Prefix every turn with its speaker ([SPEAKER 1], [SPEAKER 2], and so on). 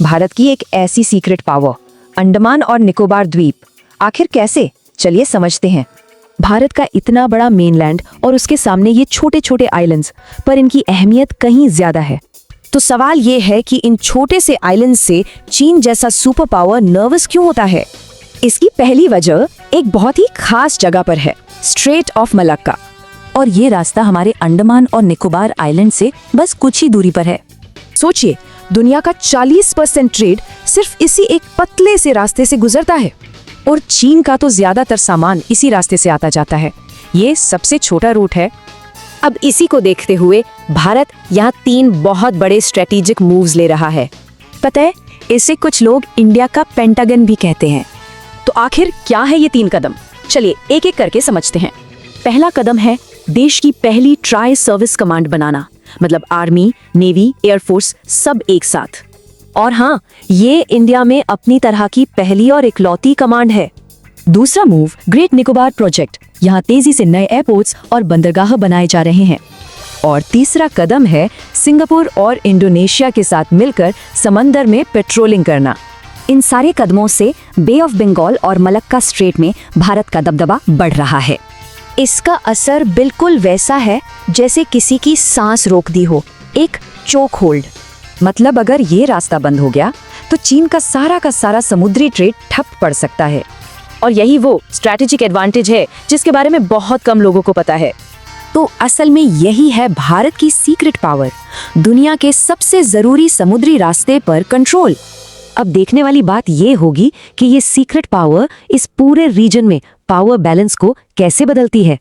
[SPEAKER 1] भारत की एक ऐसी सीक्रेट पावर, अंडमान और निकोबार द्वीप, आखिर कैसे? चलिए समझते हैं।
[SPEAKER 2] भारत का इतना बड़ा मेनलैंड और उसके सामने ये छोटे छोटे आइलैंड्स, पर इनकी अहमियत कहीं ज्यादा है। तो सवाल ये है कि इन छोटे से आइलैंड्स से चीन जैसा सुपर पावर नर्वस क्यों होता है? इसकी पहली वजह एक बहुत ही खास जगह पर है, स्ट्रेट ऑफ मलक्का। और ये रास्ता हमारे अंडमान और निकोबार आइलैंड से बस कुछ ही दूरी पर है। सोचिए, दुनिया का 40% ट्रेड सिर्फ इसी एक पतले से रास्ते से गुजरता है, और चीन का तो ज्यादातर सामान इसी रास्ते से आता जाता है। ये सबसे छोटा रूट है। अब इसी को देखते हुए भारत यहाँ 3 बहुत बड़े स्ट्रेटेजिक मूव्स ले रहा है। पता है, इसे कुछ लोग इंडिया का पेंटागन भी कहते हैं। तो आखिर क्या है ये 3 कदम? चलिए एक एक करके समझते हैं। पहला कदम है देश की पहली ट्राई सर्विस कमांड बनाना, मतलब आर्मी, नेवी, एयरफोर्स सब एक साथ। और हाँ, ये इंडिया में अपनी तरह की पहली और इकलौती कमांड है। दूसरा मूव ग्रेट निकोबार प्रोजेक्ट, यहाँ तेजी से नए एयरपोर्ट्स और बंदरगाह बनाए जा रहे हैं। और तीसरा कदम है सिंगापुर और इंडोनेशिया के साथ मिलकर समंदर में पेट्रोलिंग करना। इन सारे कदमों से बे ऑफ बंगाल और मलक्का स्ट्रेट में भारत का दबदबा बढ़ रहा है। इसका असर बिल्कुल वैसा है जैसे किसी की सांस रोक दी हो, एक चोक होल्ड। मतलब अगर ये रास्ता बंद हो गया तो चीन का सारा समुद्री ट्रेड ठप पड़ सकता है। और यही वो स्ट्रैटेजिक एडवांटेज है जिसके बारे में बहुत कम लोगों को पता है। तो असल में यही है भारत की सीक्रेट पावर, दुनिया के सबसे जरूरी समुद्री रास्ते पर कंट्रोल। अब देखने वाली बात ये होगी कि ये सीक्रेट पावर इस पूरे रीजन में पावर बैलेंस को कैसे बदलती है।